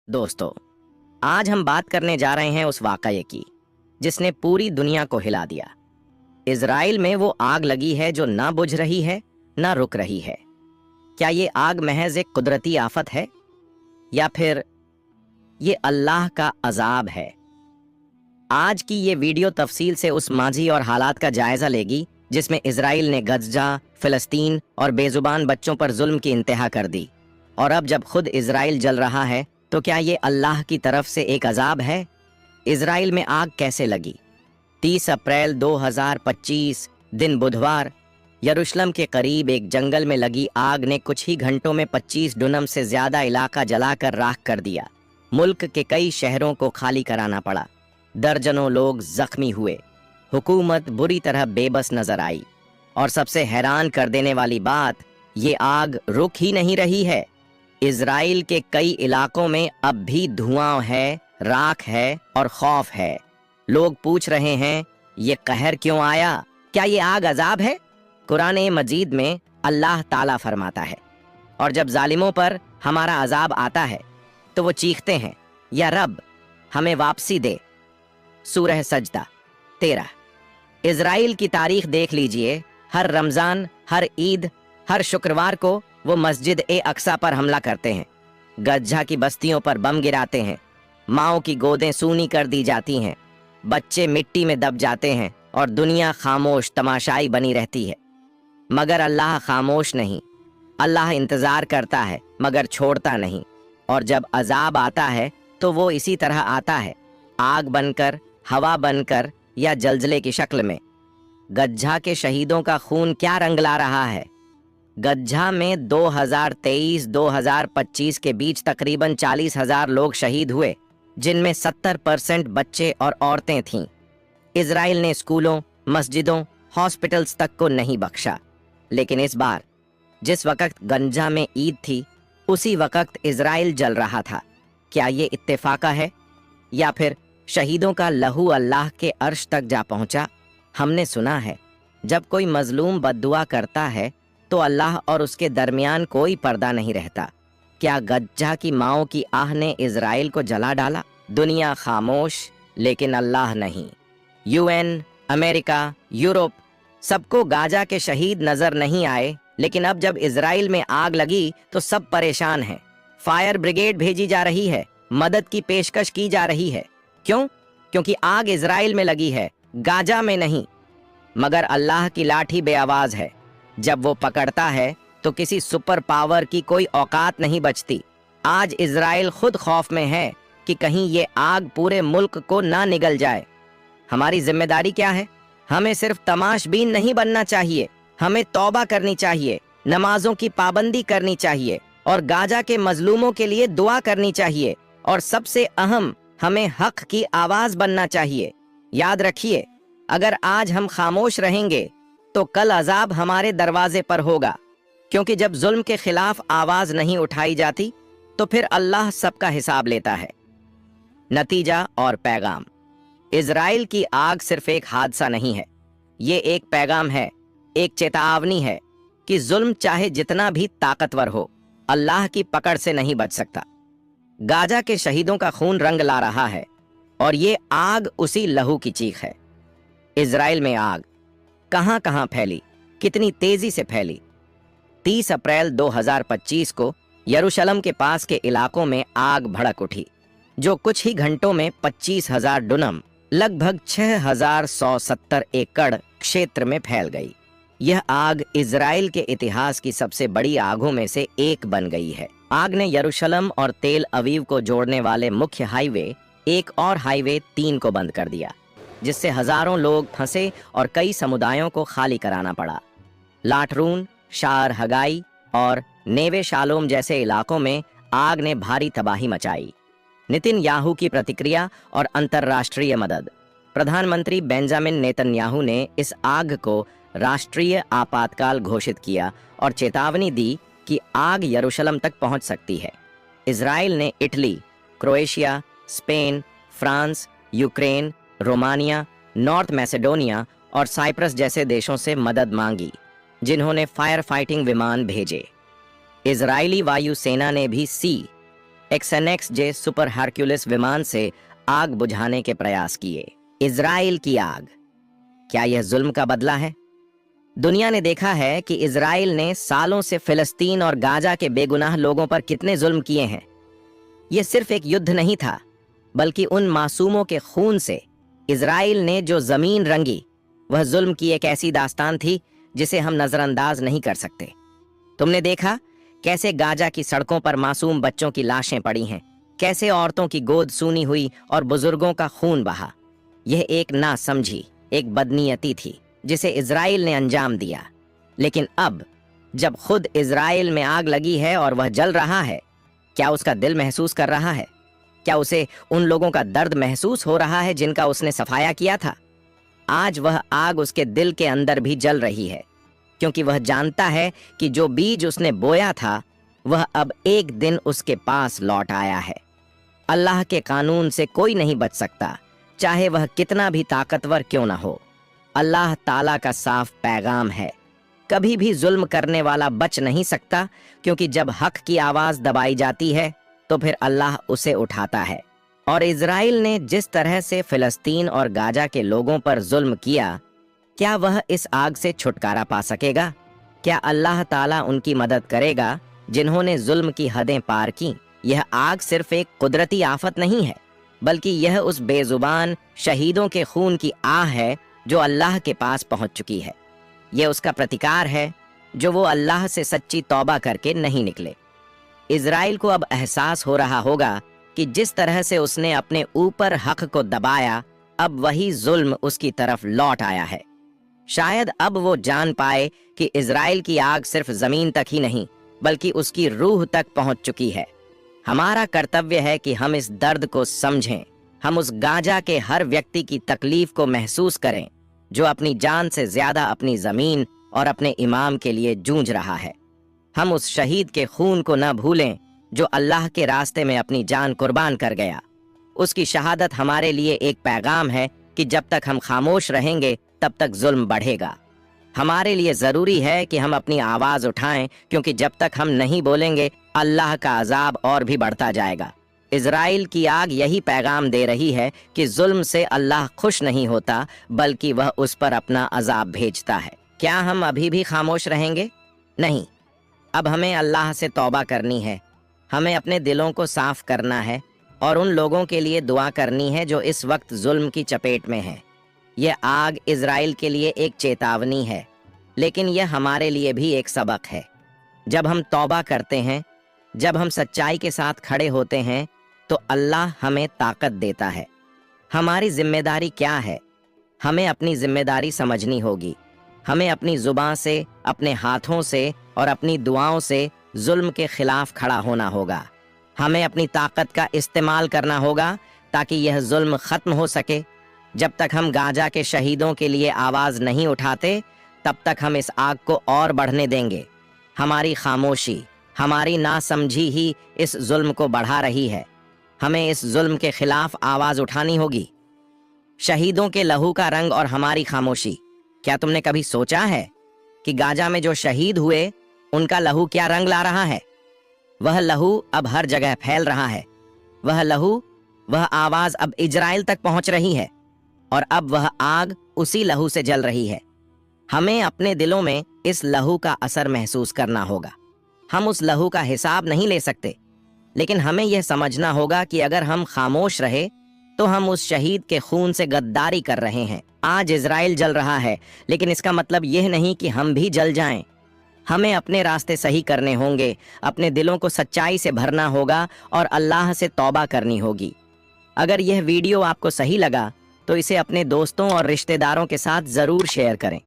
दोस्तों, आज हम बात करने जा रहे हैं उस वाकये की जिसने पूरी दुनिया को हिला दिया। इजराइल में वो आग लगी है जो ना बुझ रही है ना रुक रही है। क्या ये आग महज एक कुदरती आफत है या फिर ये अल्लाह का अजाब है? आज की ये वीडियो तफसील से उस माजी और हालात का जायजा लेगी जिसमें इजराइल ने गजा, फिलिस्तीन और बेजुबान बच्चों पर जुल्म की इंतहा कर दी। और अब जब खुद इजराइल जल रहा है तो क्या ये अल्लाह की तरफ से एक अजाब है? इजराइल में आग कैसे लगी? 30 अप्रैल 2025 दिन बुधवार, यरूशलेम के करीब एक जंगल में लगी आग ने कुछ ही घंटों में 25 डुनम से ज्यादा इलाका जलाकर राख कर दिया। मुल्क के कई शहरों को खाली कराना पड़ा। दर्जनों लोग जख्मी हुए। हुकूमत बुरी तरह बेबस नजर आई। और सबसे हैरान कर देने वाली बात, ये आग रुक ही नहीं रही है। इजराइल के कई इलाकों में अब भी धुआं है, राख है और खौफ है। लोग पूछ रहे हैं, ये कहर क्यों आया? क्या ये आग अजाब है? कुरान मजीद में अल्लाह ताला फरमाता है, और जब जालिमों पर हमारा अजाब आता है तो वो चीखते हैं, या रब हमें वापसी दे। सूरह सजदा 13। इजराइल की तारीख देख लीजिए। हर रमजान, हर ईद, हर शुक्रवार को वो मस्जिद ए अक्सा पर हमला करते हैं। गज्जा की बस्तियों पर बम गिराते हैं। माओं की गोदें सूनी कर दी जाती हैं। बच्चे मिट्टी में दब जाते हैं और दुनिया खामोश तमाशाई बनी रहती है। मगर अल्लाह खामोश नहीं। अल्लाह इंतजार करता है मगर छोड़ता नहीं। और जब अजाब आता है तो वो इसी तरह आता है, आग बनकर, हवा बनकर या जलजले की शक्ल में। गज्जा के शहीदों का खून क्या रंग ला रहा है? गज्जा में 2023-2025 के बीच तकरीबन 40,000 लोग शहीद हुए, जिनमें 70% बच्चे और औरतें थीं। इजराइल ने स्कूलों, मस्जिदों, हॉस्पिटल्स तक को नहीं बख्शा। लेकिन इस बार जिस वक्त गंजा में ईद थी, उसी वक्त इजराइल जल रहा था। क्या ये इत्तेफाका है या फिर शहीदों का लहू अल्लाह के अर्श तक जा पहुंचा? हमने सुना है, जब कोई मजलूम बद्दुआ करता है तो अल्लाह और उसके दरमियान कोई पर्दा नहीं रहता। क्या गज्जा की माओं की आह ने इजराइल को जला डाला? दुनिया खामोश, लेकिन अल्लाह नहीं। यूएन, अमेरिका, यूरोप, सबको गाजा के शहीद नजर नहीं आए। लेकिन अब जब इजराइल में आग लगी तो सब परेशान हैं। फायर ब्रिगेड भेजी जा रही है, मदद की पेशकश की जा रही है। क्यों? क्योंकि आग इजराइल में लगी है, गाजा में नहीं। मगर अल्लाह की लाठी बेआवाज है। जब वो पकड़ता है तो किसी सुपर पावर की कोई औकात नहीं बचती। आज इजराइल खुद खौफ में है कि कहीं ये आग पूरे मुल्क को ना निगल जाए। हमारी जिम्मेदारी क्या है? हमें सिर्फ तमाशबीन नहीं बनना चाहिए, हमें तौबा करनी चाहिए, नमाजों की पाबंदी करनी चाहिए और गाजा के मजलूमों के लिए दुआ करनी चाहिए। और सबसे अहम, हमें हक की आवाज बनना चाहिए। याद रखिए, अगर आज हम खामोश रहेंगे तो कल अजाब हमारे दरवाजे पर होगा। क्योंकि जब जुल्म के खिलाफ आवाज नहीं उठाई जाती तो फिर अल्लाह सबका हिसाब लेता है। नतीजा और पैगाम। इजराइल की आग सिर्फ एक हादसा नहीं है, ये एक पैगाम है, एक चेतावनी है कि जुल्म चाहे जितना भी ताकतवर हो, अल्लाह की पकड़ से नहीं बच सकता। गाजा के शहीदों का खून रंग ला रहा है और ये आग उसी लहू की चीख है। इजराइल में आग कहां कहां फैली, कितनी तेजी से फैली? 30 अप्रैल 2025 को यरूशलेम के पास के इलाकों में आग भड़क उठी, जो कुछ ही घंटों में 25,000 डुनम, लगभग 6,170 एकड़ क्षेत्र में फैल गई। यह आग इजराइल के इतिहास की सबसे बड़ी आगों में से एक बन गई है। आग ने यरूशलेम और तेल अवीव को जोड़ने वाले मुख्य हाईवे 1 और हाईवे 3 को बंद कर दिया, जिससे हजारों लोग फंसे और कई समुदायों को खाली कराना पड़ा। लाटरून, शार हगाई और नेवे शालोम जैसे इलाकों में आग ने भारी तबाही मचाई। नितिन याहू की प्रतिक्रिया और अंतर्राष्ट्रीय मदद। प्रधानमंत्री बेंजामिन नेतन्याहू ने इस आग को राष्ट्रीय आपातकाल घोषित किया और चेतावनी दी कि आग यरूशलेम तक पहुंच सकती है। इजराइल ने Italy, Croatia, Spain, France, Ukraine, Romania, North Macedonia और साइप्रस जैसे देशों से मदद मांगी, जिन्होंने फायर फाइटिंग विमान भेजे। इजरायली वायु सेना ने भी XNXJ सुपर हरक्यूलिस विमान से आग बुझाने के प्रयास किए। इजराइल की आग, क्या यह जुल्म का बदला है? दुनिया ने देखा है कि इजराइल ने सालों से फिलिस्तीन और गाजा के बेगुनाह लोगों पर कितने जुल्म किए हैं। यह सिर्फ एक युद्ध नहीं था, बल्कि उन मासूमों के खून से इजराइल ने जो जमीन रंगी, वह जुल्म की एक ऐसी दास्तान थी जिसे हम नजरअंदाज नहीं कर सकते। तुमने देखा कैसे गाजा की सड़कों पर मासूम बच्चों की लाशें पड़ी हैं, कैसे औरतों की गोद सूनी हुई और बुजुर्गों का खून बहा। यह एक नासमझी, एक बदनीयती थी जिसे इजराइल ने अंजाम दिया। लेकिन अब जब खुद इजराइल में आग लगी है और वह जल रहा है, क्या उसका दिल महसूस कर रहा है? क्या उसे उन लोगों का दर्द महसूस हो रहा है जिनका उसने सफाया किया था? आज वह आग उसके दिल के अंदर भी जल रही है, क्योंकि वह जानता है कि जो बीज उसने बोया था वह अब एक दिन उसके पास लौट आया है। अल्लाह के कानून से कोई नहीं बच सकता, चाहे वह कितना भी ताकतवर क्यों ना हो। अल्लाह ताला का साफ पैगाम है, कभी भी जुल्म करने वाला बच नहीं सकता, क्योंकि जब हक की आवाज दबाई जाती है तो फिर अल्लाह उसे उठाता है। और इजराइल ने जिस तरह से फिलिस्तीन और गाजा के लोगों पर जुल्म किया, क्या वह इस आग से छुटकारा पा सकेगा? क्या अल्लाह ताला उनकी मदद करेगा जिन्होंने जुल्म की हदें पार की? यह आग सिर्फ एक कुदरती आफत नहीं है, बल्कि यह उस बेजुबान शहीदों के खून की आह है जो अल्लाह के पास पहुंच चुकी है। यह उसका प्रतिकार है जो वो अल्लाह से सच्ची तौबा करके नहीं निकले। इजराइल को अब एहसास हो रहा होगा कि जिस तरह से उसने अपने ऊपर हक को दबाया, अब वही जुल्म उसकी तरफ लौट आया है। शायद अब वो जान पाए कि इजराइल की आग सिर्फ जमीन तक ही नहीं, बल्कि उसकी रूह तक पहुंच चुकी है। हमारा कर्तव्य है कि हम इस दर्द को समझें, हम उस गाजा के हर व्यक्ति की तकलीफ को महसूस करें जो अपनी जान से ज्यादा अपनी जमीन और अपने इमाम के लिए जूझ रहा है। हम उस शहीद के खून को न भूलें जो अल्लाह के रास्ते में अपनी जान कुर्बान कर गया। उसकी शहादत हमारे लिए एक पैगाम है कि जब तक हम खामोश रहेंगे तब तक जुल्म बढ़ेगा। हमारे लिए जरूरी है कि हम अपनी आवाज उठाएं, क्योंकि जब तक हम नहीं बोलेंगे अल्लाह का अजाब और भी बढ़ता जाएगा। इजराइल की आग यही पैगाम दे रही है कि जुल्म से अल्लाह खुश नहीं होता, बल्कि वह उस पर अपना अजाब भेजता है। क्या हम अभी भी खामोश रहेंगे? नहीं, अब हमें अल्लाह से तौबा करनी है। हमें अपने दिलों को साफ करना है और उन लोगों के लिए दुआ करनी है जो इस वक्त जुल्म की चपेट में हैं। यह आग इजराइल के लिए एक चेतावनी है, लेकिन यह हमारे लिए भी एक सबक है। जब हम तौबा करते हैं, जब हम सच्चाई के साथ खड़े होते हैं, तो अल्लाह हमें ताकत देता है। हमारी जिम्मेदारी क्या है? हमें अपनी जिम्मेदारी समझनी होगी। हमें अपनी जुबान से, अपने हाथों से और अपनी दुआओं से जुल्म के खिलाफ खड़ा होना होगा। हमें अपनी ताकत का इस्तेमाल करना होगा ताकि यह जुल्म खत्म हो सके। जब तक हम गाजा के शहीदों के लिए आवाज नहीं उठाते, तब तक हम इस आग को और बढ़ने देंगे। हमारी खामोशी, हमारी नासमझी ही इस जुल्म को बढ़ा रही है। हमें इस जुल्म के खिलाफ आवाज उठानी होगी। शहीदों के लहू का रंग और हमारी खामोशी, क्या तुमने कभी सोचा है कि गाजा में जो शहीद हुए उनका लहू क्या रंग ला रहा है? वह लहू अब हर जगह फैल रहा है। वह लहू, वह आवाज अब इजराइल तक पहुंच रही है और अब वह आग उसी लहू से जल रही है। हमें अपने दिलों में इस लहू का असर महसूस करना होगा। हम उस लहू का हिसाब नहीं ले सकते, लेकिन हमें यह समझना होगा कि अगर हम खामोश रहे तो हम उस शहीद के खून से गद्दारी कर रहे हैं। आज इजराइल जल रहा है, लेकिन इसका मतलब यह नहीं कि हम भी जल जाएं। हमें अपने रास्ते सही करने होंगे, अपने दिलों को सच्चाई से भरना होगा और अल्लाह से तौबा करनी होगी। अगर यह वीडियो आपको सही लगा तो इसे अपने दोस्तों और रिश्तेदारों के साथ जरूर शेयर करें।